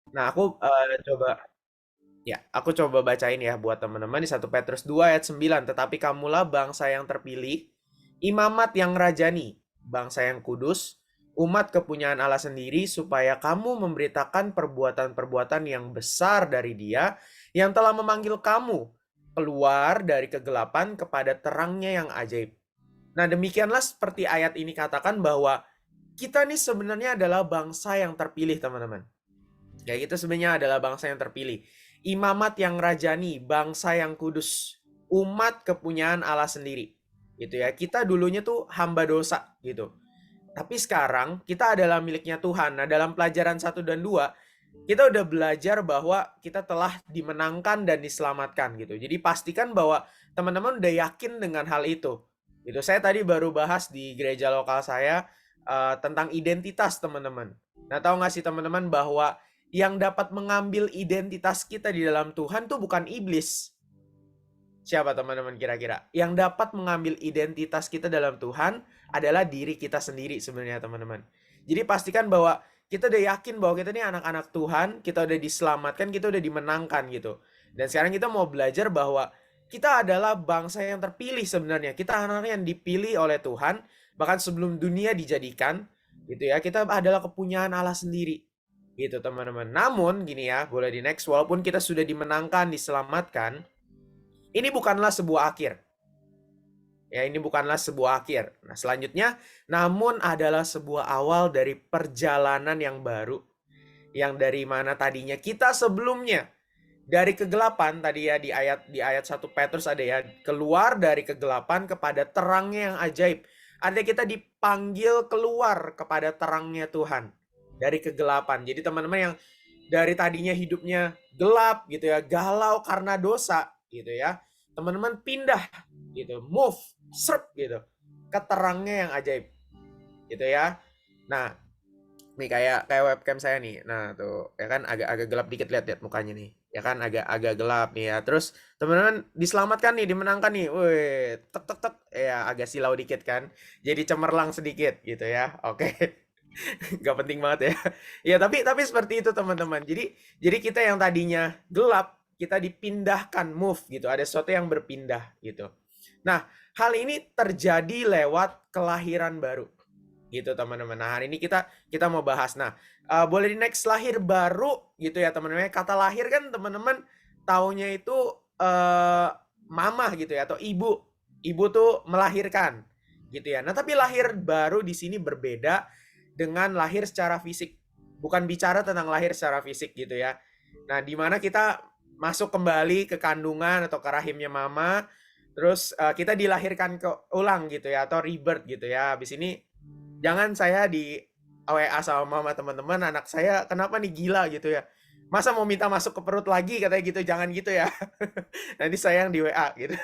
Nah, aku coba bacain ya buat teman-teman di 1 Petrus 2 ayat 9. Tetapi kamulah bangsa yang terpilih, imamat yang rajani, bangsa yang kudus, umat kepunyaan Allah sendiri, supaya kamu memberitakan perbuatan-perbuatan yang besar dari Dia yang telah memanggil kamu keluar dari kegelapan kepada terangnya yang ajaib. Nah, demikianlah seperti ayat ini katakan bahwa kita nih sebenarnya adalah bangsa yang terpilih, teman-teman. Kayak gitu sebenarnya adalah bangsa yang terpilih. Imamat yang rajani, bangsa yang kudus, umat kepunyaan Allah sendiri. Gitu ya. Kita dulunya tuh hamba dosa gitu. Tapi sekarang kita adalah miliknya Tuhan. Nah, dalam pelajaran 1 dan 2 kita udah belajar bahwa kita telah dimenangkan dan diselamatkan gitu. Jadi pastikan bahwa teman-teman udah yakin dengan hal itu. Gitu. Saya tadi baru bahas di gereja lokal saya tentang identitas teman-teman. Nah, tahu nggak sih teman-teman bahwa yang dapat mengambil identitas kita di dalam Tuhan tuh bukan iblis. Siapa teman-teman kira-kira? Yang dapat mengambil identitas kita dalam Tuhan adalah diri kita sendiri sebenarnya teman-teman. Jadi pastikan bahwa kita udah yakin bahwa kita ini anak-anak Tuhan, kita udah diselamatkan, kita udah dimenangkan gitu. Dan sekarang kita mau belajar bahwa kita adalah bangsa yang terpilih sebenarnya. Kita anak yang dipilih oleh Tuhan, bahkan sebelum dunia dijadikan, gitu ya. Kita adalah kepunyaan Allah sendiri. Gitu teman-teman. Namun gini ya, boleh di next, walaupun kita sudah dimenangkan, diselamatkan, ini bukanlah sebuah akhir. Ya, ini bukanlah sebuah akhir. Nah, selanjutnya, namun adalah sebuah awal dari perjalanan yang baru. Yang dari mana tadinya kita sebelumnya dari kegelapan tadi ya di ayat 1 Petrus ada ya, keluar dari kegelapan kepada terangnya yang ajaib. Artinya kita dipanggil keluar kepada terangnya Tuhan dari kegelapan. Jadi teman-teman yang dari tadinya hidupnya gelap gitu ya, galau karena dosa gitu ya. Teman-teman pindah gitu, move, serp gitu ke terangnya yang ajaib gitu ya. Nah, nih kayak webcam saya nih. Nah, tuh ya kan agak-agak gelap dikit, lihat-lihat mukanya nih. Ya kan agak-agak gelap nih ya. Terus teman-teman diselamatkan nih, dimenangkan nih. Wih, tek tek tek ya agak silau dikit kan. Jadi cemerlang sedikit gitu ya. Oke. Gak penting banget ya. Ya, tapi seperti itu teman-teman. Jadi kita yang tadinya gelap, kita dipindahkan, move gitu. Ada sesuatu yang berpindah gitu. Nah, hal ini terjadi lewat kelahiran baru gitu teman-teman. Nah, hari ini kita mau bahas. Nah, boleh di next lahir baru gitu ya teman-teman. Kata lahir kan teman-teman taunya itu eh mamah gitu ya atau ibu. Ibu tuh melahirkan gitu ya. Nah, tapi lahir baru di sini berbeda dengan lahir secara fisik. Bukan bicara tentang lahir secara fisik gitu ya. Nah, di mana kita masuk kembali ke kandungan atau ke rahimnya mama, terus kita dilahirkan ke ulang gitu ya atau rebirth gitu ya. Habis ini jangan saya di WA sama mama teman-teman, anak saya kenapa nih gila gitu ya. Masa mau minta masuk ke perut lagi katanya gitu, jangan gitu ya. Nanti saya yang di WA gitu.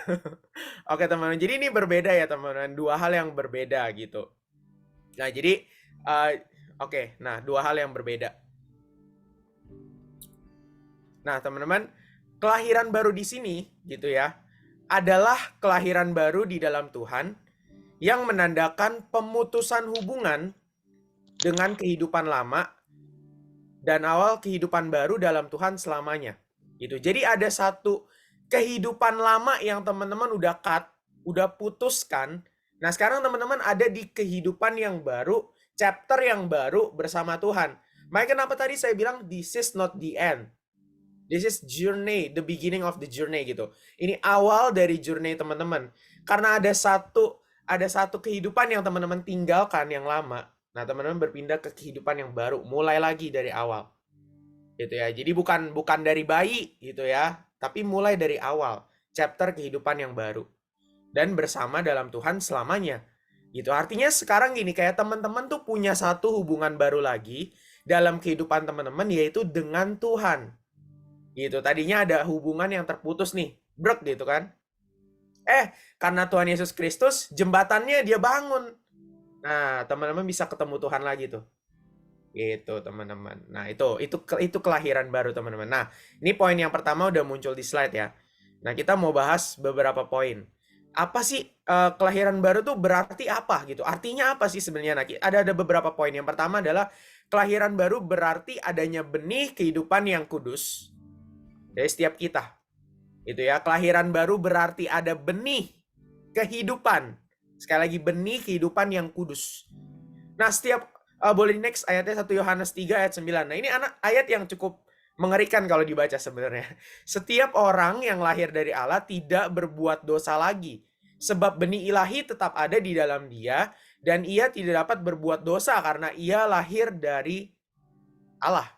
Oke teman-teman, jadi ini berbeda ya teman-teman, dua hal yang berbeda gitu. Nah jadi, uh, oke, nah dua hal yang berbeda. Nah teman-teman, kelahiran baru di sini gitu ya, adalah kelahiran baru di dalam Tuhan yang menandakan pemutusan hubungan dengan kehidupan lama dan awal kehidupan baru dalam Tuhan selamanya. Gitu. Jadi ada satu kehidupan lama yang teman-teman udah cut, udah putuskan. Nah, sekarang teman-teman ada di kehidupan yang baru, chapter yang baru bersama Tuhan. Makanya kenapa tadi saya bilang this is not the end. This is journey, the beginning of the journey gitu. Ini awal dari journey teman-teman. Karena ada satu kehidupan yang teman-teman tinggalkan yang lama. Nah, teman-teman berpindah ke kehidupan yang baru, mulai lagi dari awal. Gitu ya. Jadi bukan bukan dari bayi gitu ya, tapi mulai dari awal, chapter kehidupan yang baru dan bersama dalam Tuhan selamanya. Gitu. Artinya sekarang gini, kayak teman-teman tuh punya satu hubungan baru lagi dalam kehidupan teman-teman yaitu dengan Tuhan. Gitu. Tadinya ada hubungan yang terputus nih, brek gitu kan. Karena Tuhan Yesus Kristus jembatannya dia bangun. Nah, teman-teman bisa ketemu Tuhan lagi tuh. Gitu, teman-teman. Nah, itu kelahiran baru, teman-teman. Nah, ini poin yang pertama udah muncul di slide ya. Nah, kita mau bahas beberapa poin. Apa sih kelahiran baru tuh berarti apa gitu? Artinya apa sih sebenarnya? Nah, ada beberapa poin. Yang pertama adalah Kelahiran baru berarti adanya benih kehidupan yang kudus dari setiap kita. Itu ya, kelahiran baru berarti ada benih kehidupan. Sekali lagi, benih kehidupan yang kudus. Nah, setiap boleh next ayatnya 1 Yohanes 3 ayat 9. Nah, ini ayat yang cukup mengerikan kalau dibaca sebenarnya. Setiap orang yang lahir dari Allah tidak berbuat dosa lagi. Sebab benih ilahi tetap ada di dalam dia, dan ia tidak dapat berbuat dosa karena ia lahir dari Allah.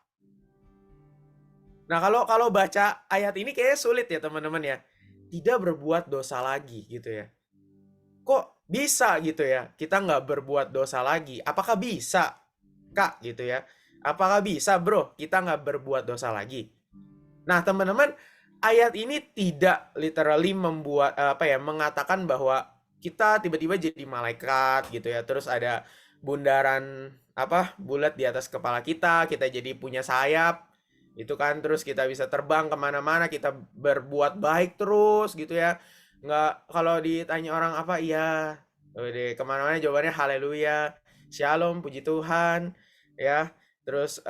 Nah, kalau baca ayat ini kayaknya sulit ya teman-teman ya. Tidak berbuat dosa lagi gitu ya. Kok bisa gitu ya? Kita nggak berbuat dosa lagi. Apakah bisa, Kak, gitu ya? Apakah bisa, bro, kita nggak berbuat dosa lagi? Nah, teman-teman, ayat ini tidak literally mengatakan bahwa kita tiba-tiba jadi malaikat gitu ya. Terus ada bundaran bulat di atas kepala kita jadi punya sayap. Itu kan, terus kita bisa terbang kemana-mana, kita berbuat baik terus gitu ya. Nggak, kalau ditanya orang apa, iya, udah kemana-mana jawabannya haleluya, shalom, puji Tuhan, ya. Terus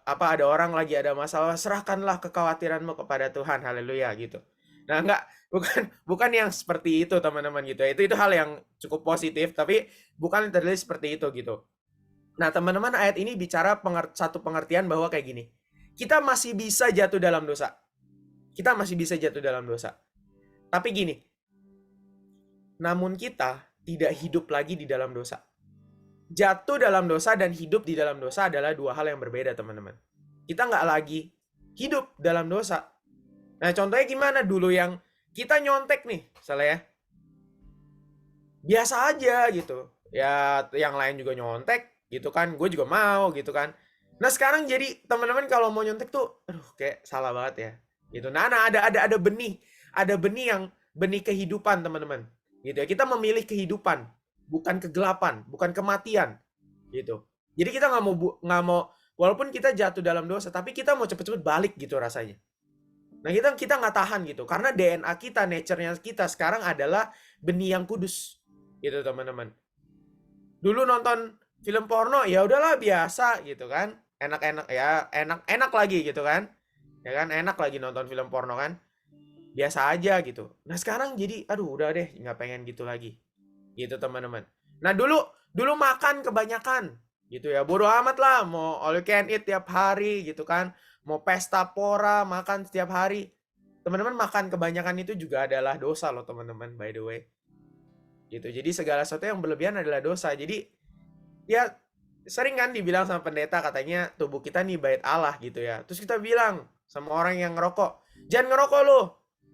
ada orang lagi ada masalah, serahkanlah kekhawatiranmu kepada Tuhan, haleluya gitu. Nah, bukan yang seperti itu teman-teman gitu ya. Itu hal yang cukup positif, tapi bukan literally seperti itu gitu. Nah, teman-teman, ayat ini bicara satu pengertian bahwa kayak gini. Kita masih bisa jatuh dalam dosa. Kita masih bisa jatuh dalam dosa. Tapi gini, namun kita tidak hidup lagi di dalam dosa. Jatuh dalam dosa dan hidup di dalam dosa adalah dua hal yang berbeda, teman-teman. Kita nggak lagi hidup dalam dosa. Nah, contohnya gimana dulu yang kita nyontek nih, misalnya ya. Biasa aja gitu. Ya, yang lain juga nyontek gitu kan. Gue juga mau gitu kan. Nah, sekarang jadi teman-teman kalau mau nyontek tuh, aduh, kayak salah banget ya. Gitu. Nah, ada benih yang benih kehidupan, teman-teman. Gitu ya. Kita memilih kehidupan, bukan kegelapan, bukan kematian. Gitu. Jadi kita nggak mau walaupun kita jatuh dalam dosa, tapi kita mau cepet-cepet balik gitu rasanya. Nah, kita nggak tahan gitu. Karena DNA kita, nature-nya kita sekarang adalah benih yang kudus. Gitu, teman-teman. Dulu nonton film porno, ya udahlah biasa gitu kan. Enak-enak ya, enak lagi gitu kan. Ya kan, enak lagi nonton film porno kan. Biasa aja gitu. Nah, sekarang jadi aduh udah deh, nggak pengen gitu lagi. Gitu, teman-teman. Nah, dulu makan kebanyakan gitu ya. Bodo amat lah, mau all you can eat tiap hari gitu kan. Mau pesta pora, makan setiap hari. Teman-teman, makan kebanyakan itu juga adalah dosa loh, teman-teman, by the way. Gitu. Jadi segala sesuatu yang berlebihan adalah dosa. Jadi ya sering kan dibilang sama pendeta, katanya tubuh kita nih bait Allah gitu ya. Terus kita bilang sama orang yang ngerokok, jangan ngerokok lu,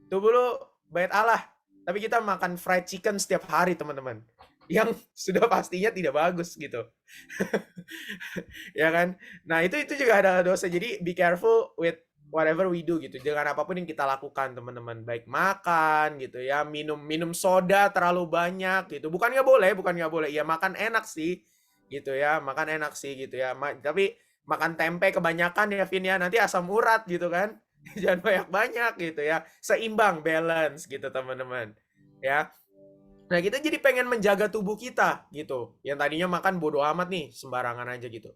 tubuh lu bait Allah. Tapi kita makan fried chicken setiap hari, teman-teman, yang sudah pastinya tidak bagus gitu. Ya kan. Nah, itu juga ada dosa. Jadi be careful with whatever we do gitu. Dengan apapun yang kita lakukan, teman-teman. Baik makan gitu ya, minum soda terlalu banyak gitu. Bukan nggak boleh. Ya makan enak sih gitu ya, makan enak sih gitu ya. Tapi makan tempe kebanyakan ya, Vin ya, nanti asam urat gitu kan. Jangan banyak-banyak gitu ya. Seimbang, balance gitu, teman-teman. Ya. Nah, kita jadi pengen menjaga tubuh kita gitu. Yang tadinya makan bodo amat nih, sembarangan aja gitu.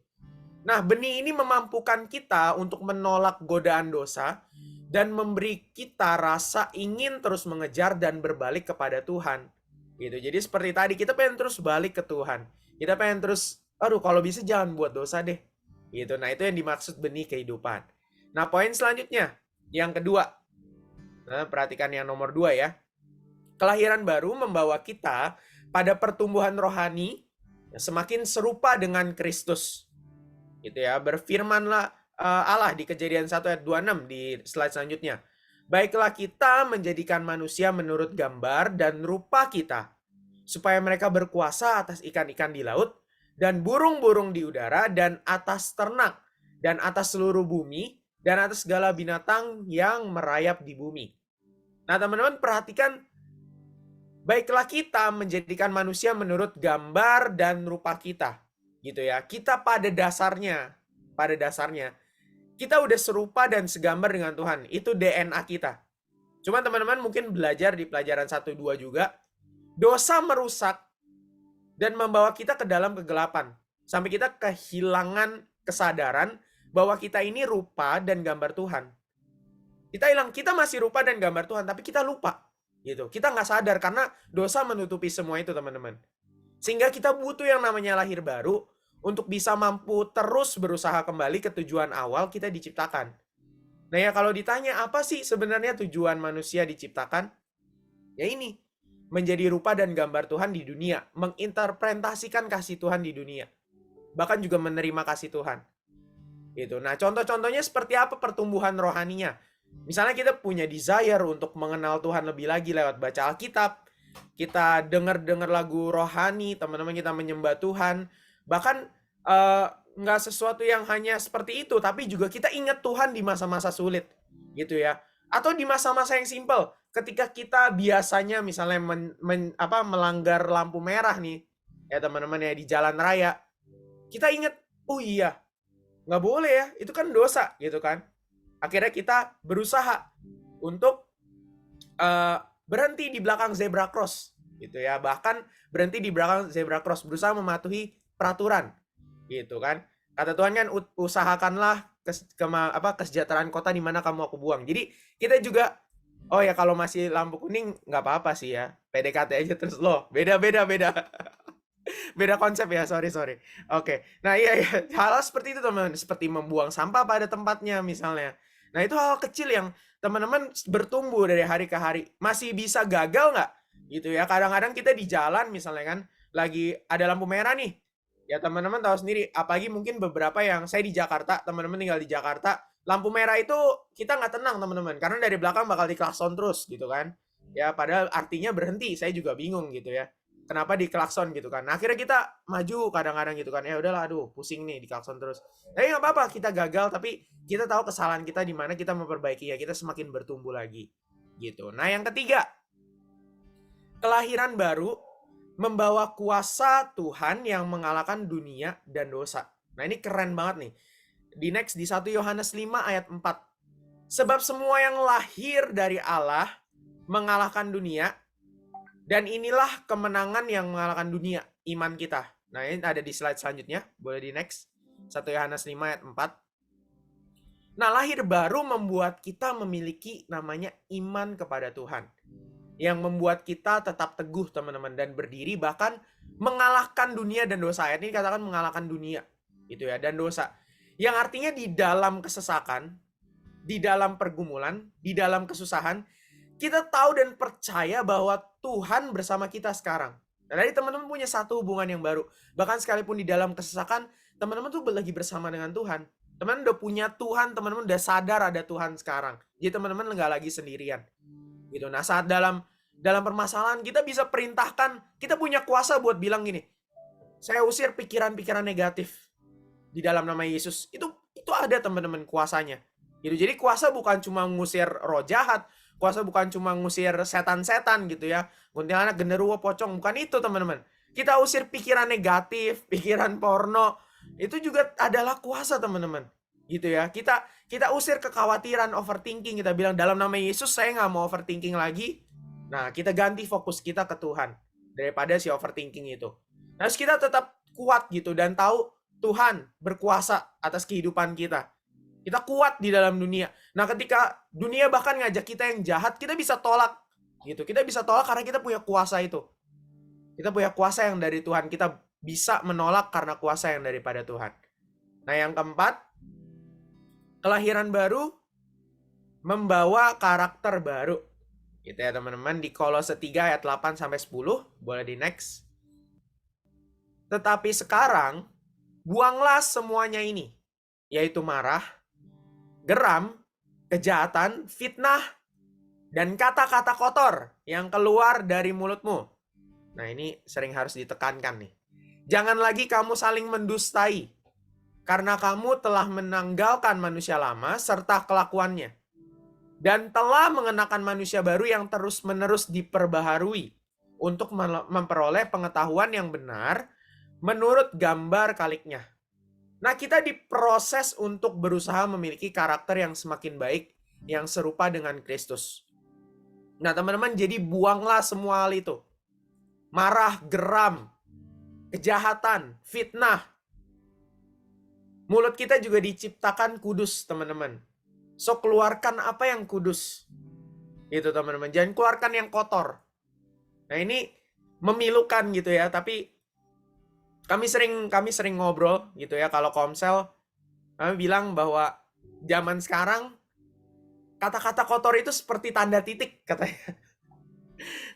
Nah, benih ini memampukan kita untuk menolak godaan dosa dan memberi kita rasa ingin terus mengejar dan berbalik kepada Tuhan. Gitu. Jadi seperti tadi, kita pengen terus balik ke Tuhan. Kita pengen terus, aduh kalau bisa jangan buat dosa deh. Gitu. Nah, itu yang dimaksud benih kehidupan. Nah, poin selanjutnya, yang kedua. Nah, perhatikan yang nomor 2 ya. Kelahiran baru membawa kita pada pertumbuhan rohani semakin serupa dengan Kristus. Gitu ya. Berfirmanlah Allah di Kejadian 1 ayat 26 di slide selanjutnya. Baiklah kita menjadikan manusia menurut gambar dan rupa kita, supaya mereka berkuasa atas ikan-ikan di laut, dan burung-burung di udara, dan atas ternak, dan atas seluruh bumi, dan atas segala binatang yang merayap di bumi. Nah, teman-teman, perhatikan. Baiklah kita menjadikan manusia menurut gambar dan rupa kita. Gitu ya. Kita pada dasarnya, kita udah serupa dan segambar dengan Tuhan. Itu DNA kita. Cuma teman-teman mungkin belajar di pelajaran 1-2 juga. Dosa merusak dan membawa kita ke dalam kegelapan. Sampai kita kehilangan kesadaran bahwa kita ini rupa dan gambar Tuhan. Kita masih rupa dan gambar Tuhan, tapi kita lupa. Gitu. Kita nggak sadar karena dosa menutupi semua itu, teman-teman. Sehingga kita butuh yang namanya lahir baru untuk bisa mampu terus berusaha kembali ke tujuan awal kita diciptakan. Nah ya, kalau ditanya apa sih sebenarnya tujuan manusia diciptakan? Ya ini, menjadi rupa dan gambar Tuhan di dunia, menginterpretasikan kasih Tuhan di dunia, bahkan juga menerima kasih Tuhan. Gitu. Nah, contoh-contohnya seperti apa pertumbuhan rohaninya? Misalnya kita punya desire untuk mengenal Tuhan lebih lagi lewat baca Alkitab, kita dengar lagu rohani, teman-teman kita menyembah Tuhan, bahkan nggak sesuatu yang hanya seperti itu, tapi juga kita ingat Tuhan di masa-masa sulit, gitu ya. Atau di masa-masa yang simple, ketika kita biasanya misalnya melanggar lampu merah nih, ya teman-teman ya, di jalan raya, kita ingat, oh iya, nggak boleh ya, itu kan dosa, gitu kan. Akhirnya kita berusaha untuk berhenti di belakang zebra cross, gitu ya. Bahkan berhenti di belakang zebra cross, berusaha mematuhi peraturan, gitu kan. Kata Tuhan kan, usahakanlah kesejahteraan kota di mana kamu aku buang. Jadi kita juga, oh ya kalau masih lampu kuning nggak apa-apa sih ya, PDKT aja terus loh. Beda. Beda konsep ya, sorry. Oke. Nah iya, hal seperti itu teman-teman, seperti membuang sampah pada tempatnya misalnya. Nah itu hal kecil yang teman-teman bertumbuh dari hari ke hari. Masih bisa gagal nggak? Gitu ya, kadang-kadang kita di jalan misalnya kan, lagi ada lampu merah nih. Ya teman-teman tahu sendiri, apalagi mungkin beberapa yang saya di Jakarta, teman-teman tinggal di Jakarta, lampu merah itu kita nggak tenang teman-teman, karena dari belakang bakal diklakson terus gitu kan. Ya padahal artinya berhenti, saya juga bingung gitu ya. Kenapa diklakson gitu kan. Nah, akhirnya kita maju kadang-kadang gitu kan. Ya udahlah, aduh pusing nih diklakson terus. Tapi nggak apa-apa, kita gagal, tapi kita tahu kesalahan kita di mana, kita memperbaiki ya, kita semakin bertumbuh lagi. Gitu. Nah, yang ketiga, kelahiran baru membawa kuasa Tuhan yang mengalahkan dunia dan dosa. Nah, ini keren banget nih. Di 1 Yohanes 5 ayat 4. Sebab semua yang lahir dari Allah mengalahkan dunia, dan inilah kemenangan yang mengalahkan dunia, iman kita. Nah, ini ada di slide selanjutnya. Boleh di next. 1 Yohanes 5 ayat 4. Nah, lahir baru membuat kita memiliki namanya iman kepada Tuhan. Yang membuat kita tetap teguh, teman-teman. Dan berdiri, bahkan mengalahkan dunia dan dosa. Ayat ini katakan mengalahkan dunia. Gitu ya, dan dosa. Yang artinya di dalam kesesakan, di dalam pergumulan, di dalam kesusahan, kita tahu dan percaya bahwa Tuhan bersama kita sekarang. Nah, dari teman-teman punya satu hubungan yang baru. Bahkan sekalipun di dalam kesesakan, teman-teman tuh lagi bersama dengan Tuhan. Teman-teman udah punya Tuhan, teman-teman udah sadar ada Tuhan sekarang. Jadi teman-teman nggak lagi sendirian. Gitu. Nah, saat dalam permasalahan, kita bisa perintahkan, kita punya kuasa buat bilang gini, saya usir pikiran-pikiran negatif di dalam nama Yesus. Itu ada teman-teman kuasanya. Gitu. Jadi kuasa bukan cuma ngusir roh jahat, kuasa bukan cuma ngusir setan-setan gitu ya, kuntilanak, genderuwo, pocong, bukan itu teman-teman. Kita usir pikiran negatif, pikiran porno, itu juga adalah kuasa teman-teman. Gitu ya, kita usir kekhawatiran, overthinking, kita bilang dalam nama Yesus saya nggak mau overthinking lagi. Nah, kita ganti fokus kita ke Tuhan daripada si overthinking itu. Nah, kita tetap kuat gitu dan tahu Tuhan berkuasa atas kehidupan kita. Kita kuat di dalam dunia. Nah, ketika dunia bahkan ngajak kita yang jahat, kita bisa tolak. Gitu. Kita bisa tolak karena kita punya kuasa itu. Kita punya kuasa yang dari Tuhan. Kita bisa menolak karena kuasa yang daripada Tuhan. Nah, yang keempat, kelahiran baru membawa karakter baru. Gitu ya, teman-teman. Di Kolose 3 ayat 8 sampai 10, boleh di next. Tetapi sekarang buanglah semuanya ini, yaitu marah, geram, kejahatan, fitnah, dan kata-kata kotor yang keluar dari mulutmu. Nah, ini sering harus ditekankan nih. Jangan lagi kamu saling mendustai, karena kamu telah menanggalkan manusia lama serta kelakuannya, dan telah mengenakan manusia baru yang terus-menerus diperbaharui untuk memperoleh pengetahuan yang benar menurut gambar kaliknya. Nah, kita diproses untuk berusaha memiliki karakter yang semakin baik, yang serupa dengan Kristus. Nah, teman-teman, jadi buanglah semua hal itu. Marah, geram, kejahatan, fitnah. Mulut kita juga diciptakan kudus, teman-teman. So, keluarkan apa yang kudus. Gitu, teman-teman. Jangan keluarkan yang kotor. Nah, ini memilukan gitu ya, tapi kami sering ngobrol gitu ya, kalau Komsel kami bilang bahwa zaman sekarang kata-kata kotor itu seperti tanda titik katanya.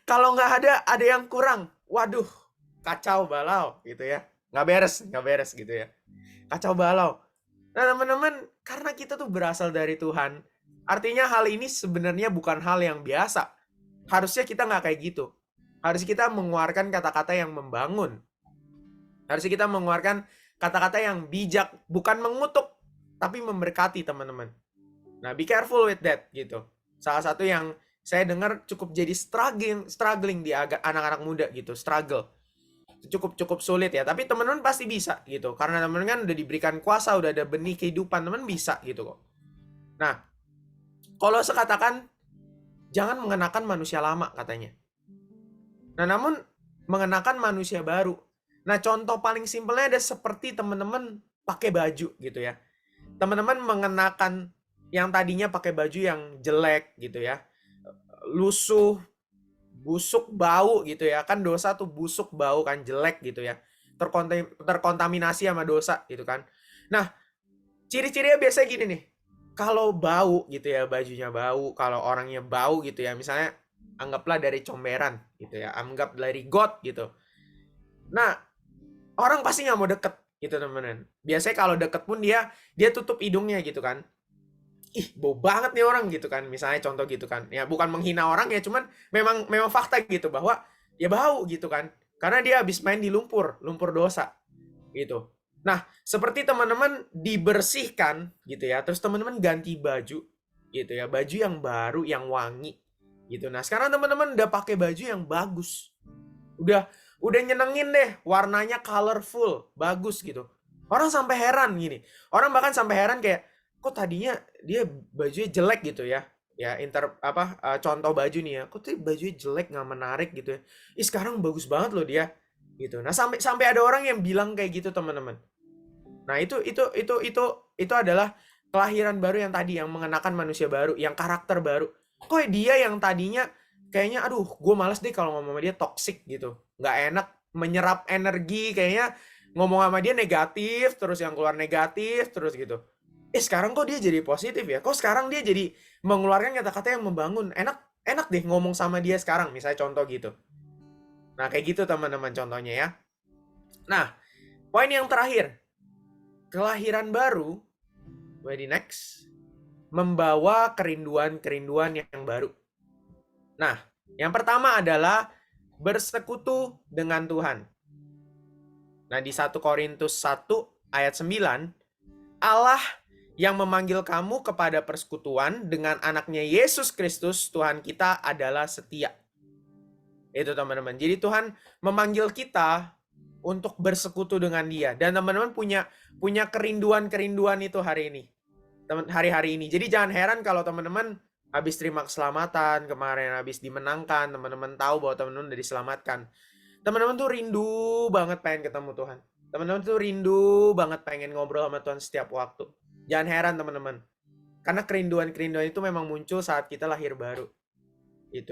Kalau nggak ada yang kurang. Waduh, kacau balau gitu ya. Nggak beres gitu ya. Kacau balau. Nah, teman-teman, karena kita tuh berasal dari Tuhan, artinya hal ini sebenarnya bukan hal yang biasa. Harusnya kita nggak kayak gitu. Harus kita mengeluarkan kata-kata yang membangun. Harusnya kita mengeluarkan kata-kata yang bijak, bukan mengutuk, tapi memberkati, teman-teman. Nah, be careful with that gitu. Salah satu yang saya dengar cukup jadi struggling di anak-anak muda gitu, struggle. Cukup sulit ya, tapi teman-teman pasti bisa gitu. Karena teman-teman kan udah diberikan kuasa, udah ada benih kehidupan, teman bisa gitu kok. Nah, kalau saya katakan jangan mengenakan manusia lama katanya. Nah, namun mengenakan manusia baru. Nah, contoh paling simpelnya ada seperti teman-teman pakai baju gitu ya. Teman-teman mengenakan yang tadinya pakai baju yang jelek gitu ya. Lusuh, busuk, bau gitu ya. Kan dosa tuh busuk, bau kan, jelek gitu ya. Terkontaminasi sama dosa gitu kan. Nah, ciri-cirinya biasanya gini nih. Kalau bau gitu ya, bajunya bau, kalau orangnya bau gitu ya, misalnya anggaplah dari comberan gitu ya, anggap dari got gitu. Nah, orang pasti nggak mau deket gitu, teman-teman. Biasanya kalau deket pun dia tutup hidungnya gitu kan. Ih, bau banget nih orang gitu kan, misalnya contoh gitu kan. Ya bukan menghina orang ya, cuman memang fakta gitu bahwa ya bau gitu kan. Karena dia habis main di lumpur dosa gitu. Nah, seperti teman-teman dibersihkan gitu ya, terus teman-teman ganti baju gitu ya, baju yang baru, yang wangi gitu. Nah, sekarang teman-teman udah pakai baju yang bagus. Udah nyenengin deh, warnanya colorful, bagus gitu. Orang sampai heran gini. Orang bahkan sampai heran kayak, kok tadinya dia bajunya jelek gitu ya. Ya, contoh baju nih ya. Kok tuh bajunya jelek, nggak menarik gitu ya. Ih, sekarang bagus banget loh dia. Gitu. Nah, sampai sampai ada orang yang bilang kayak gitu, teman-teman. Nah, itu adalah kelahiran baru yang tadi, yang mengenakan manusia baru, yang karakter baru. Kok dia yang tadinya kayaknya aduh, gue males deh kalau ngomong sama dia, toxic gitu. Nggak enak, menyerap energi, kayaknya ngomong sama dia negatif, terus yang keluar negatif, terus gitu. Sekarang kok dia jadi positif ya? Kok sekarang dia jadi mengeluarkan kata-kata yang membangun? Enak deh ngomong sama dia sekarang, misalnya contoh gitu. Nah, kayak gitu teman-teman contohnya ya. Nah, poin yang terakhir. Kelahiran baru, ready next, membawa kerinduan-kerinduan yang baru. Nah, yang pertama adalah bersekutu dengan Tuhan. Nah, di 1 Korintus 1 ayat 9, Allah yang memanggil kamu kepada persekutuan dengan anaknya Yesus Kristus, Tuhan kita adalah setia. Itu teman-teman. Jadi Tuhan memanggil kita untuk bersekutu dengan dia. Dan teman-teman punya kerinduan-kerinduan itu hari-hari ini. Jadi jangan heran kalau teman-teman habis terima keselamatan, kemarin habis dimenangkan, teman-teman tahu bahwa teman-teman udah diselamatkan. Teman-teman tuh rindu banget pengen ketemu Tuhan. Teman-teman tuh rindu banget pengen ngobrol sama Tuhan setiap waktu. Jangan heran teman-teman. Karena kerinduan-kerinduan itu memang muncul saat kita lahir baru.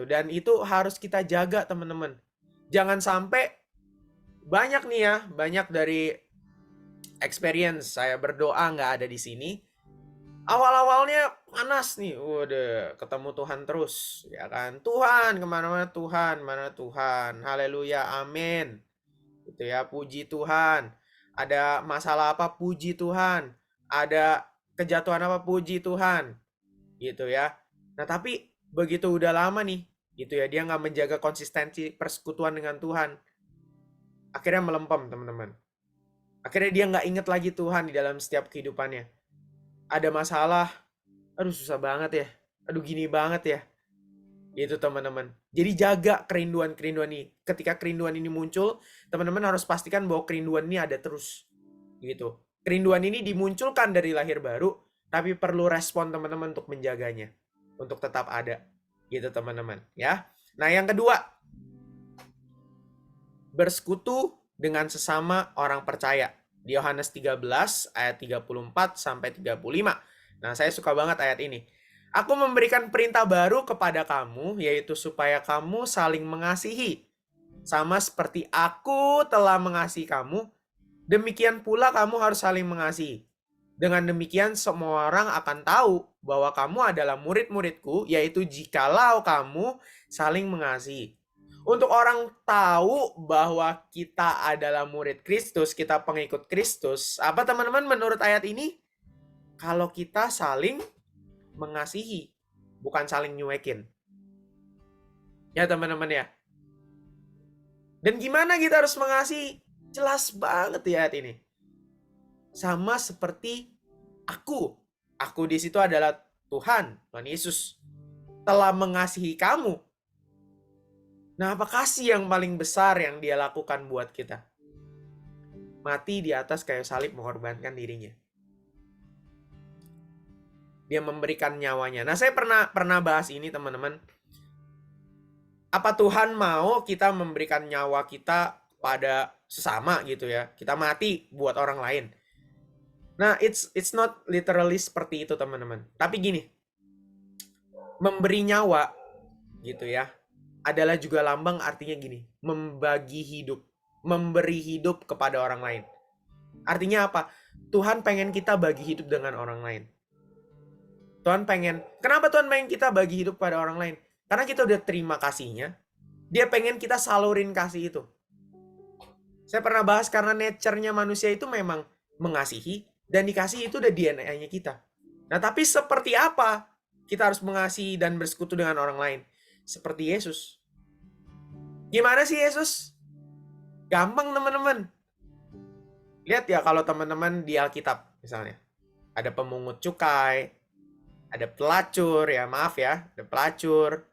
Dan itu harus kita jaga, teman-teman. Jangan sampai banyak dari experience saya berdoa nggak ada di sini. Awal-awalnya panas nih, udah ketemu Tuhan terus, ya kan? Tuhan, kemana-mana Tuhan, mana Tuhan, haleluya, amin. Gitu ya, puji Tuhan. Ada masalah apa, puji Tuhan. Ada kejatuhan apa, puji Tuhan. Gitu ya. Nah, tapi begitu udah lama nih, gitu ya, dia nggak menjaga konsistensi persekutuan dengan Tuhan. Akhirnya melempem, teman-teman. Akhirnya dia nggak inget lagi Tuhan di dalam setiap kehidupannya. Ada masalah, aduh susah banget ya. Aduh gini banget ya. Itu teman-teman. Jadi jaga kerinduan-kerinduan ini. Ketika kerinduan ini muncul, teman-teman harus pastikan bahwa kerinduan ini ada terus. Gitu. Kerinduan ini dimunculkan dari lahir baru, tapi perlu respon teman-teman untuk menjaganya. Untuk tetap ada. Gitu teman-teman. Ya. Nah yang kedua, bersekutu dengan sesama orang percaya. Di Yohanes 13 ayat 34 sampai 35. Nah, saya suka banget ayat ini. Aku memberikan perintah baru kepada kamu, yaitu supaya kamu saling mengasihi. Sama seperti aku telah mengasihi kamu, demikian pula kamu harus saling mengasihi. Dengan demikian semua orang akan tahu bahwa kamu adalah murid-muridku, yaitu jikalau kamu saling mengasihi. Untuk orang tahu bahwa kita adalah murid Kristus, kita pengikut Kristus, apa teman-teman menurut ayat ini? Kalau kita saling mengasihi, bukan saling nyuekin. Ya teman-teman ya. Dan gimana kita harus mengasihi? Jelas banget ya ayat ini. Sama seperti aku. Aku di situ adalah Tuhan Yesus telah mengasihi kamu. Nah, apa kasih yang paling besar yang dia lakukan buat kita? Mati di atas kayu salib mengorbankan dirinya. Dia memberikan nyawanya. Nah, saya pernah bahas ini, teman-teman. Apa Tuhan mau kita memberikan nyawa kita pada sesama gitu ya? Kita mati buat orang lain. Nah, it's not literally seperti itu, teman-teman. Tapi gini, memberi nyawa gitu ya, adalah juga lambang artinya gini, membagi hidup, memberi hidup kepada orang lain. Artinya apa? Tuhan pengen kita bagi hidup dengan orang lain. Kenapa Tuhan pengen kita bagi hidup pada orang lain? Karena kita udah terima kasihnya, dia pengen kita salurin kasih itu. Saya pernah bahas karena nature-nya manusia itu memang mengasihi, dan dikasih itu udah DNA-nya kita. Nah, tapi seperti apa kita harus mengasihi dan bersekutu dengan orang lain? Seperti Yesus. Gimana sih Yesus? Gampang teman-teman. Lihat ya kalau teman-teman di Alkitab misalnya. Ada pemungut cukai, ada pelacur, ya maaf ya, ada pelacur.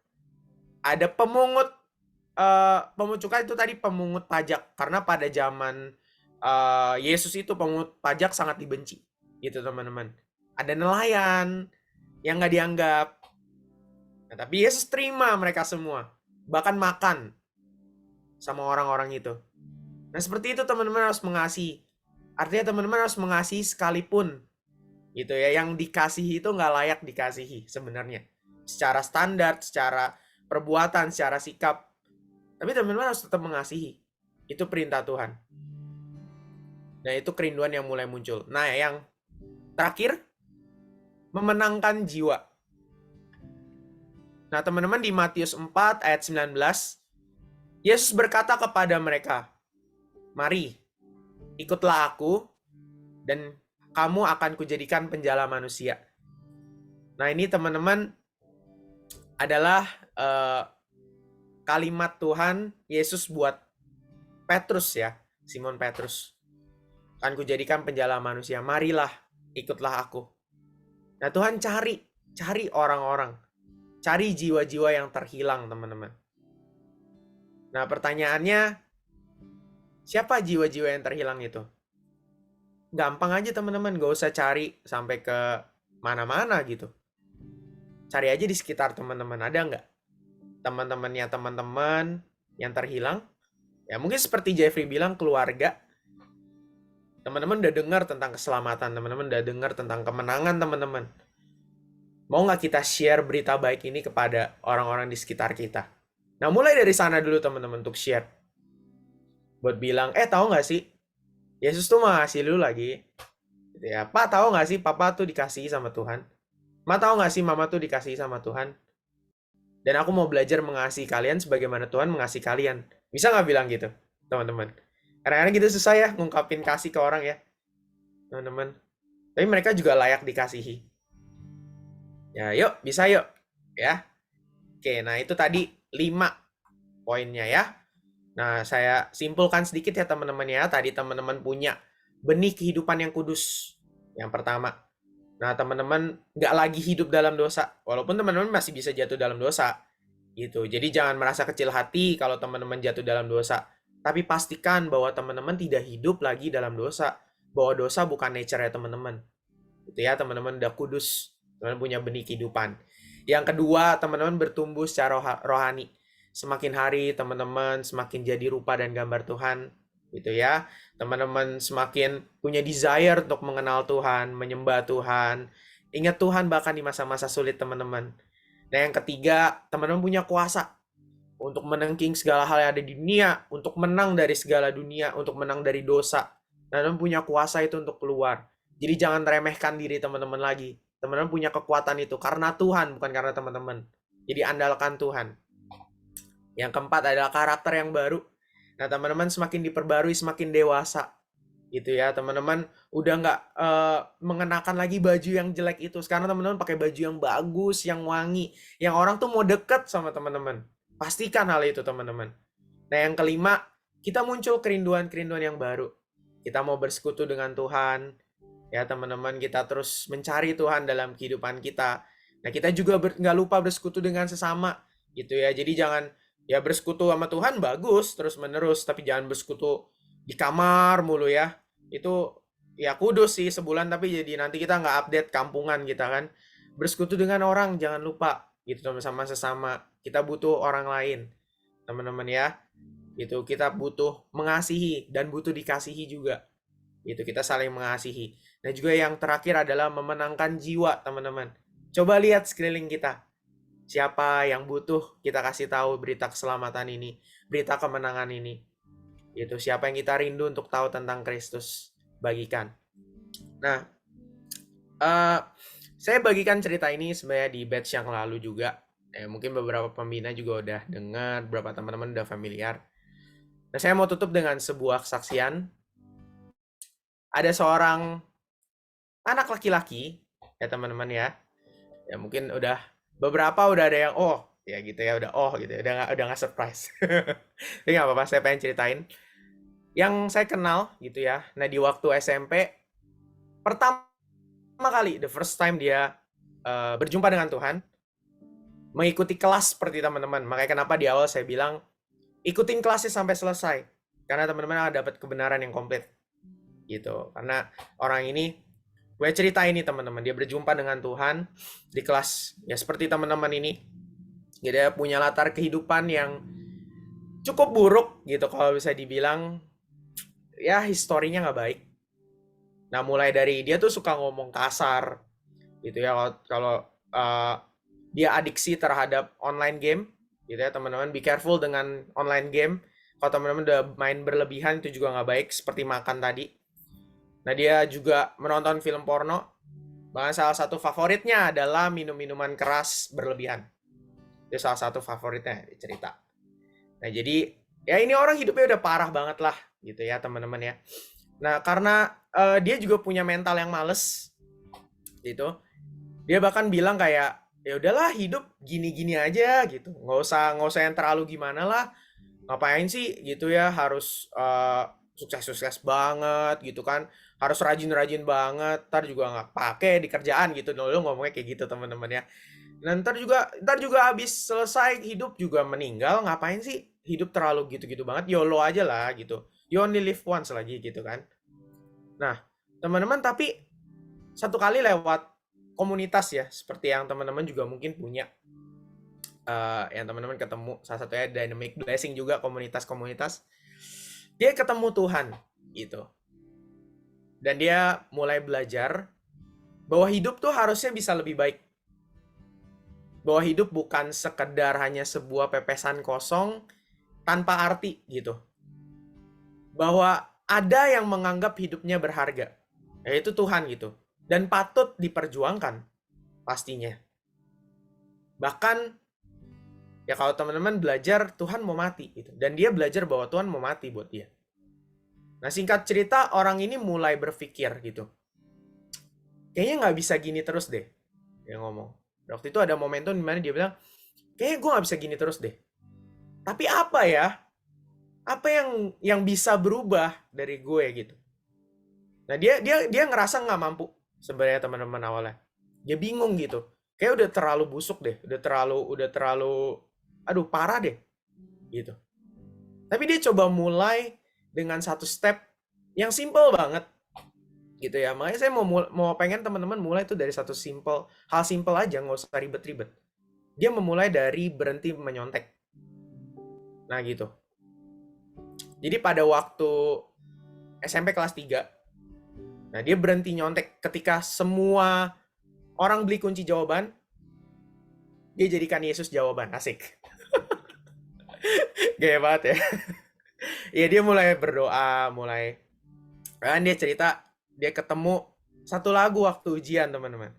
Ada pemungut cukai itu tadi pemungut pajak. Karena pada zaman Yesus itu pemungut pajak sangat dibenci. Gitu teman-teman. Ada nelayan yang nggak dianggap. Nah, tapi Yesus terima mereka semua. Bahkan makan sama orang-orang itu. Nah, seperti itu teman-teman harus mengasihi. Artinya teman-teman harus mengasihi sekalipun. Gitu ya, yang dikasihi itu nggak layak dikasihi sebenarnya. Secara standar, secara perbuatan, secara sikap. Tapi teman-teman harus tetap mengasihi. Itu perintah Tuhan. Nah, itu kerinduan yang mulai muncul. Nah, yang terakhir, memenangkan jiwa. Nah, teman-teman di Matius 4 ayat 19, Yesus berkata kepada mereka, "Mari, ikutlah aku, dan kamu akan kujadikan penjala manusia." Nah, ini teman-teman adalah kalimat Tuhan Yesus buat Petrus ya, Simon Petrus. Akan kujadikan penjala manusia, marilah, ikutlah aku. Nah, Tuhan cari orang-orang, cari jiwa-jiwa yang terhilang, teman-teman. Nah, pertanyaannya, siapa jiwa-jiwa yang terhilang itu? Gampang aja teman-teman, gak usah cari sampai ke mana-mana gitu. Cari aja di sekitar teman-teman, ada nggak teman-temannya teman-teman yang terhilang? Ya mungkin seperti Jeffrey bilang, keluarga. Teman-teman udah dengar tentang keselamatan, teman-teman udah dengar tentang kemenangan teman-teman. Mau nggak kita share berita baik ini kepada orang-orang di sekitar kita? Nah, mulai dari sana dulu teman-teman untuk share. Buat bilang, tahu nggak sih? Yesus tuh masih dulu lagi. Gitu ya. Pak, tahu nggak sih? Papa tuh dikasihi sama Tuhan. Ma, tahu nggak sih? Mama tuh dikasihi sama Tuhan. Dan aku mau belajar mengasihi kalian sebagaimana Tuhan mengasihi kalian. Bisa nggak bilang gitu, teman-teman? Kadang-kadang gitu susah ya ngungkapin kasih ke orang ya, teman-teman. Tapi mereka juga layak dikasihi. Ya, yuk, bisa yuk. Ya. Oke, nah itu tadi 5 poinnya ya. Nah, saya simpulkan sedikit ya teman-teman ya. Tadi teman-teman punya benih kehidupan yang kudus. Yang pertama. Nah, teman-teman nggak lagi hidup dalam dosa. Walaupun teman-teman masih bisa jatuh dalam dosa. Gitu. Jadi jangan merasa kecil hati kalau teman-teman jatuh dalam dosa. Tapi pastikan bahwa teman-teman tidak hidup lagi dalam dosa. Bahwa dosa bukan nature ya teman-teman. Gitu ya, teman-teman udah kudus. Teman-teman punya benih kehidupan. Yang kedua, teman-teman bertumbuh secara rohani. Semakin hari teman-teman semakin jadi rupa dan gambar Tuhan. gitu ya. Teman-teman semakin punya desire untuk mengenal Tuhan, menyembah Tuhan, ingat Tuhan bahkan di masa-masa sulit teman-teman. Nah yang ketiga, teman-teman punya kuasa untuk menangking segala hal yang ada di dunia, untuk menang dari segala dunia, untuk menang dari dosa. Teman-teman punya kuasa itu untuk keluar. Jadi jangan remehkan diri teman-teman lagi. Teman-teman punya kekuatan itu karena Tuhan, bukan karena teman-teman. Jadi andalkan Tuhan. Yang keempat adalah karakter yang baru. Nah, teman-teman semakin diperbarui, semakin dewasa. Gitu ya, teman-teman udah nggak mengenakan lagi baju yang jelek itu. Sekarang teman-teman pakai baju yang bagus, yang wangi. Yang orang tuh mau deket sama teman-teman. Pastikan hal itu, teman-teman. Nah, yang kelima, kita muncul kerinduan-kerinduan yang baru. Kita mau bersekutu dengan Tuhan. Ya, teman-teman, kita terus mencari Tuhan dalam kehidupan kita. Nah, kita juga nggak lupa bersekutu dengan sesama. Gitu ya, jadi jangan ya bersekutu sama Tuhan bagus terus-menerus, tapi jangan bersekutu di kamar mulu ya. Itu ya kudus sih sebulan, tapi jadi nanti kita nggak update kampungan kita kan. Bersekutu dengan orang jangan lupa gitu sama sesama. Kita butuh orang lain, teman-teman ya. Itu kita butuh mengasihi dan butuh dikasihi juga. Itu kita saling mengasihi. Dan juga yang terakhir adalah memenangkan jiwa, teman-teman. Coba lihat sekeliling kita. Siapa yang butuh kita kasih tahu berita keselamatan ini, berita kemenangan ini. Itu siapa yang kita rindu untuk tahu tentang Kristus, bagikan. Nah, saya bagikan cerita ini sebenarnya di batch yang lalu juga. Mungkin beberapa pembina juga udah dengar, beberapa teman-teman udah familiar. Nah, saya mau tutup dengan sebuah kesaksian. Ada seorang anak laki-laki, ya teman-teman ya. Ya mungkin udah beberapa udah ada yang ya gitu ya, udah gitu ya, udah nggak surprise. Tapi nggak apa-apa, saya pengen ceritain. Yang saya kenal gitu ya. Nah di waktu SMP pertama kali, the first time dia berjumpa dengan Tuhan, mengikuti kelas seperti teman-teman. Makanya kenapa di awal saya bilang ikutin kelasnya sampai selesai, karena teman-teman akan dapat kebenaran yang komplit gitu. Karena orang ini, gue cerita ini teman-teman, dia berjumpa dengan Tuhan di kelas ya seperti teman-teman ini. Dia punya latar kehidupan yang cukup buruk gitu kalau bisa dibilang, ya historinya nggak baik. Nah mulai dari dia tuh suka ngomong kasar gitu ya, kalau dia adiksi terhadap online game gitu ya teman-teman, be careful dengan online game. Kalau teman-teman udah main berlebihan itu juga nggak baik, seperti makan tadi. Nah dia juga menonton film porno, bahkan salah satu favoritnya adalah minum-minuman keras berlebihan. Itu salah satu favoritnya cerita. Nah jadi ya ini orang hidupnya udah parah banget lah gitu ya teman-teman ya. Nah karena dia juga punya mental yang males gitu, dia bahkan bilang kayak ya udahlah hidup gini-gini aja gitu, nggak usah yang terlalu gimana lah, ngapain sih gitu ya harus sukses-sukses banget gitu kan, harus rajin-rajin banget, ntar juga nggak pakai di kerjaan gitu. Dulu ngomongnya kayak gitu teman-teman ya. Nah, ntar juga habis selesai hidup juga meninggal, ngapain sih hidup terlalu gitu-gitu banget, YOLO aja lah gitu, you only live once lagi gitu kan. Nah teman-teman, tapi satu kali lewat komunitas ya, seperti yang teman-teman juga mungkin punya, yang teman-teman ketemu, salah satunya Dynamic Blessing juga, komunitas-komunitas, dia ketemu Tuhan gitu, dan dia mulai belajar bahwa hidup tuh harusnya bisa lebih baik, bahwa hidup bukan sekedar hanya sebuah pepesan kosong tanpa arti gitu, bahwa ada yang menganggap hidupnya berharga, yaitu Tuhan gitu, dan patut diperjuangkan pastinya. Bahkan ya kalau teman-teman belajar Tuhan mau mati gitu, dan dia belajar bahwa Tuhan mau mati buat dia. Nah singkat cerita, orang ini mulai berpikir gitu, kayaknya nggak bisa gini terus deh, dia ngomong. Waktu itu ada momentum dimana dia bilang, kayaknya gue nggak bisa gini terus deh, tapi apa ya, apa yang bisa berubah dari gue gitu. Nah dia ngerasa nggak mampu sebenarnya teman-teman awalnya, dia bingung gitu, kayak udah terlalu busuk deh, udah terlalu aduh parah deh gitu. Tapi dia coba mulai dengan satu step yang simple banget gitu ya. Makanya saya mau pengen teman-teman mulai itu dari satu hal simple aja, nggak usah ribet-ribet. Dia memulai dari berhenti menyontek. Nah gitu. Jadi pada waktu SMP kelas 3, nah dia berhenti nyontek ketika semua orang beli kunci jawaban, dia jadikan Yesus jawaban. Asik. Gaya banget ya. Ya dia mulai berdoa, mulai kan dia cerita dia ketemu satu lagu waktu ujian, teman-teman.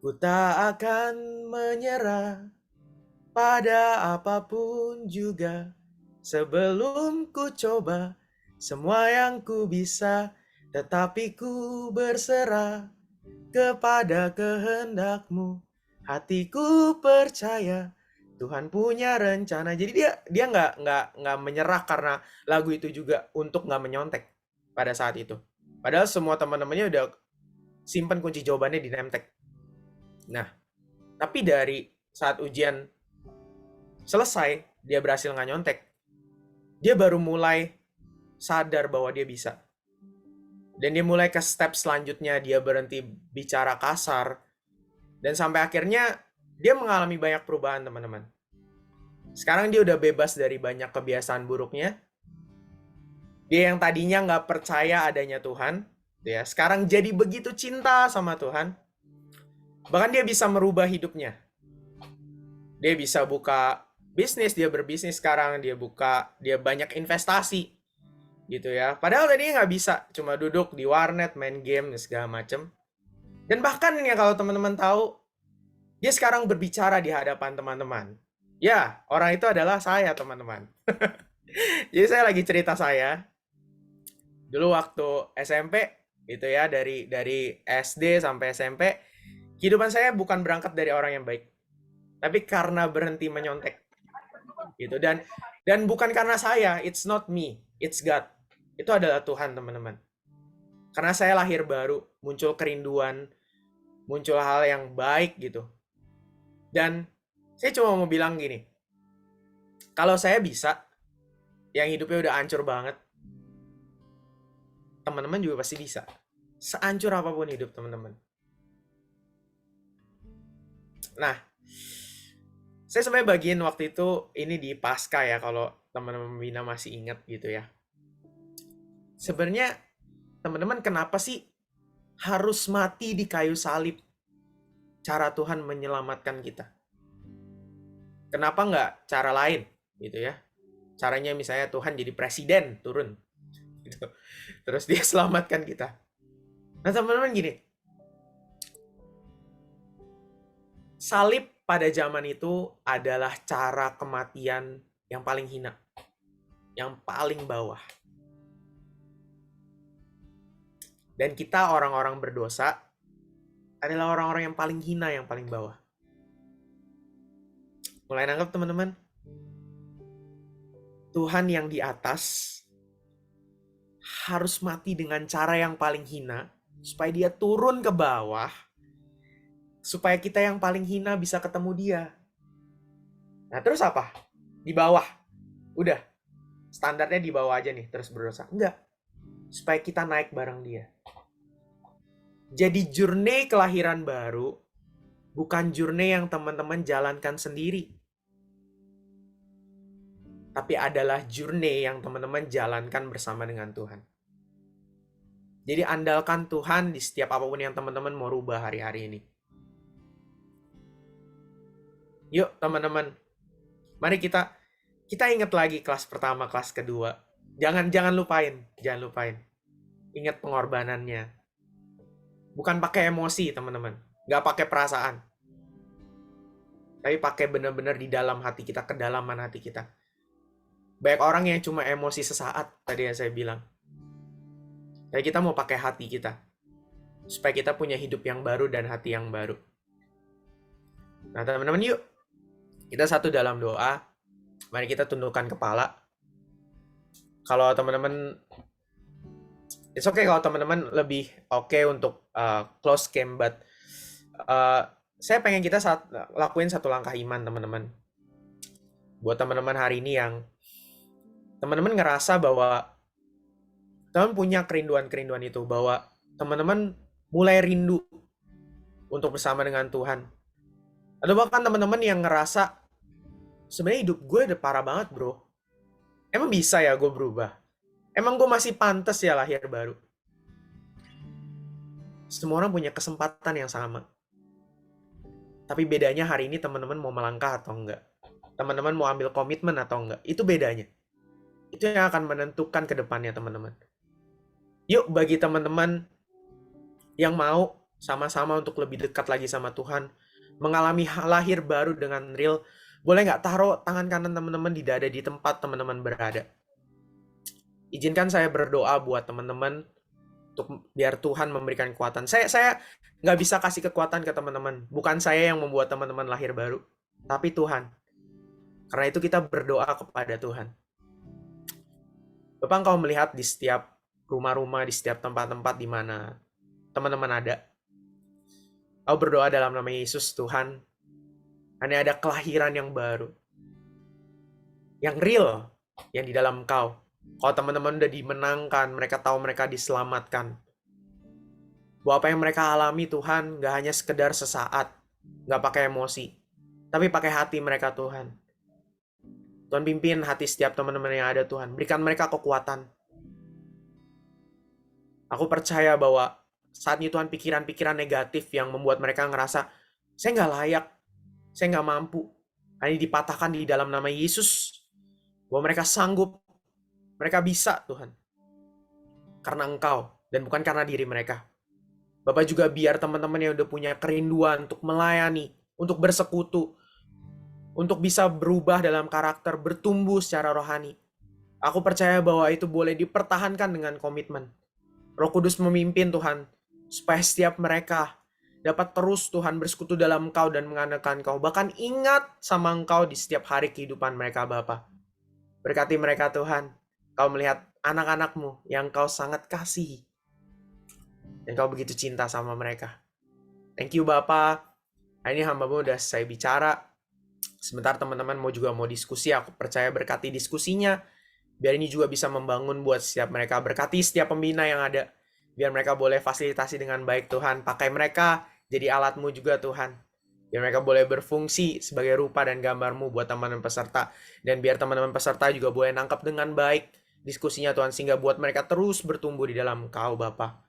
Ku tak akan menyerah pada apapun juga sebelum ku coba semua yang ku bisa, tetapi ku berserah kepada kehendakmu. Hatiku percaya Tuhan punya rencana. Jadi dia nggak menyerah karena lagu itu juga untuk nggak menyontek pada saat itu. Padahal semua teman-temannya udah simpen kunci jawabannya di Nemtek. Nah, tapi dari saat ujian selesai, dia berhasil nggak nyontek. Dia baru mulai sadar bahwa dia bisa. Dan dia mulai ke step selanjutnya, dia berhenti bicara kasar. Dan sampai akhirnya dia mengalami banyak perubahan, teman-teman. Sekarang dia udah bebas dari banyak kebiasaan buruknya. Dia yang tadinya nggak percaya adanya Tuhan, ya sekarang jadi begitu cinta sama Tuhan. Bahkan dia bisa merubah hidupnya. Dia bisa buka bisnis, dia berbisnis sekarang, dia banyak investasi gitu ya. Padahal tadinya nggak bisa, cuma duduk di warnet, main game, dan segala macem. Dan bahkan ya kalau teman-teman tahu, dia sekarang berbicara di hadapan teman-teman. Ya, orang itu adalah saya, teman-teman. Jadi saya lagi cerita saya, dulu waktu SMP, gitu ya, dari SD sampai SMP, kehidupan saya bukan berangkat dari orang yang baik, tapi karena berhenti menyontek, gitu. Dan bukan karena saya, it's not me, it's God. Itu adalah Tuhan, teman-teman. Karena saya lahir baru, muncul kerinduan, muncul hal yang baik gitu. Dan saya cuma mau bilang gini, kalau saya bisa, yang hidupnya udah hancur banget, teman-teman juga pasti bisa. Sehancur apapun hidup teman-teman. Nah, saya sebenarnya bagian waktu itu ini di Pasca ya, kalau teman-teman Bina masih ingat gitu ya. Sebenarnya teman-teman kenapa sih harus mati di kayu salib? Cara Tuhan menyelamatkan kita. Kenapa nggak cara lain gitu ya? Caranya misalnya Tuhan jadi presiden turun gitu. Terus dia selamatkan kita. Nah teman-teman gini, salib pada zaman itu adalah cara kematian yang paling hina, yang paling bawah. Dan kita orang-orang berdosa adalah orang-orang yang paling hina, yang paling bawah. Mulai nangkep teman-teman? Tuhan yang di atas harus mati dengan cara yang paling hina supaya dia turun ke bawah, supaya kita yang paling hina bisa ketemu dia. Nah terus apa? Di bawah. Udah. Standarnya di bawah aja nih, terus berdosa. Enggak. Supaya kita naik bareng dia. Jadi journey kelahiran baru bukan journey yang teman-teman jalankan sendiri. Tapi adalah journey yang teman-teman jalankan bersama dengan Tuhan. Jadi andalkan Tuhan di setiap apapun yang teman-teman mau rubah hari-hari ini. Yuk teman-teman, mari kita ingat lagi kelas pertama, kelas kedua. Jangan lupain. Ingat pengorbanannya. Bukan pakai emosi, teman-teman. Nggak pakai perasaan. Tapi pakai benar-benar di dalam hati kita, kedalaman hati kita. Banyak orang yang cuma emosi sesaat, tadi yang saya bilang. Tapi kita mau pakai hati kita. Supaya kita punya hidup yang baru dan hati yang baru. Nah, teman-teman yuk. Kita satu dalam doa. Mari kita tundukkan kepala. Kalau teman-teman, it's okay kalau teman-teman lebih okay untuk close game, but saya pengen kita lakuin satu langkah iman, teman-teman. Buat teman-teman hari ini yang teman-teman ngerasa bahwa teman punya kerinduan-kerinduan itu, bahwa teman-teman mulai rindu untuk bersama dengan Tuhan. Atau bahkan teman-teman yang ngerasa sebenarnya hidup gue udah parah banget, bro. Emang bisa ya gue berubah? Emang gue masih pantas ya lahir baru? Semua orang punya kesempatan yang sama. Tapi bedanya hari ini teman-teman mau melangkah atau enggak. Teman-teman mau ambil komitmen atau enggak. Itu bedanya. Itu yang akan menentukan ke depannya teman-teman. Yuk bagi teman-teman yang mau sama-sama untuk lebih dekat lagi sama Tuhan, mengalami lahir baru dengan real, boleh nggak taruh tangan kanan teman-teman di dada di tempat teman-teman berada. Izinkan saya berdoa buat teman-teman untuk biar Tuhan memberikan kekuatan. Saya nggak bisa kasih kekuatan ke teman-teman. Bukan saya yang membuat teman-teman lahir baru, tapi Tuhan. Karena itu kita berdoa kepada Tuhan. Bapak engkau melihat di setiap rumah-rumah, di setiap tempat-tempat di mana teman-teman ada. Aku berdoa dalam nama Yesus Tuhan. Hanya ada kelahiran yang baru. Yang real. Yang di dalam engkau. Kalau teman-teman udah dimenangkan, mereka tahu mereka diselamatkan. Bahwa apa yang mereka alami Tuhan gak hanya sekedar sesaat. Gak pakai emosi. Tapi pakai hati mereka Tuhan. Tuhan pimpin hati setiap teman-teman yang ada Tuhan. Berikan mereka kekuatan. Aku percaya bahwa saat ini Tuhan pikiran-pikiran negatif yang membuat mereka ngerasa saya nggak layak, saya nggak mampu. Hanya dipatahkan di dalam nama Yesus. Bahwa mereka sanggup, mereka bisa Tuhan. Karena Engkau dan bukan karena diri mereka. Bapak juga biar teman-teman yang udah punya kerinduan untuk melayani, untuk bersekutu, untuk bisa berubah dalam karakter, bertumbuh secara rohani. Aku percaya bahwa itu boleh dipertahankan dengan komitmen. Roh Kudus memimpin Tuhan, supaya setiap mereka dapat terus Tuhan bersekutu dalam Engkau dan mengandalkan Engkau. Bahkan ingat sama Engkau di setiap hari kehidupan mereka Bapa. Berkati mereka Tuhan. Kau melihat anak-anakmu yang Kau sangat kasihi. Dan Kau begitu cinta sama mereka. Thank you Bapa. Hari ini hamba-Mu udah saya bicara. Sebentar teman-teman mau diskusi. Aku percaya berkati diskusinya. Biar ini juga bisa membangun buat setiap mereka. Berkati setiap pembina yang ada. Biar mereka boleh fasilitasi dengan baik Tuhan. Pakai mereka jadi alat-Mu juga Tuhan. Biar mereka boleh berfungsi sebagai rupa dan gambar-Mu buat teman-teman peserta. Dan biar teman-teman peserta juga boleh nangkap dengan baik diskusinya Tuhan. Sehingga buat mereka terus bertumbuh di dalam Kau Bapa.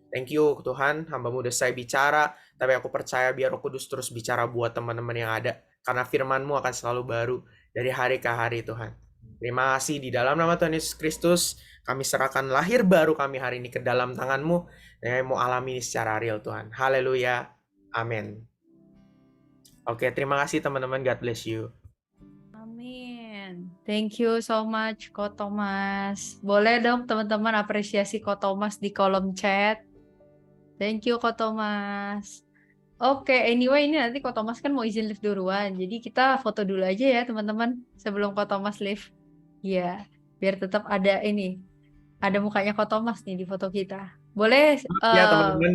Thank you Tuhan, hamba-Mu udah saya bicara. Tapi aku percaya biar Roh Kudus terus bicara buat teman-teman yang ada. Karena firman-Mu akan selalu baru dari hari ke hari Tuhan. Terima kasih di dalam nama Tuhan Yesus Kristus. Kami serahkan lahir baru kami hari ini ke dalam tangan-Mu. Dan kami mau alami ini secara real Tuhan. Haleluya. Amin. Oke, terima kasih teman-teman. God bless you. Amin. Thank you so much, Ko Thomas. Boleh dong teman-teman apresiasi Ko Thomas di kolom chat. Thank you, Ko Thomas. Oke, anyway ini nanti Ko Thomas kan mau izin live duluan. Jadi kita foto dulu aja ya teman-teman sebelum Ko Thomas live. Iya, biar tetap ada ini. Ada mukanya Ko Thomas nih di foto kita. Boleh Ya teman-teman,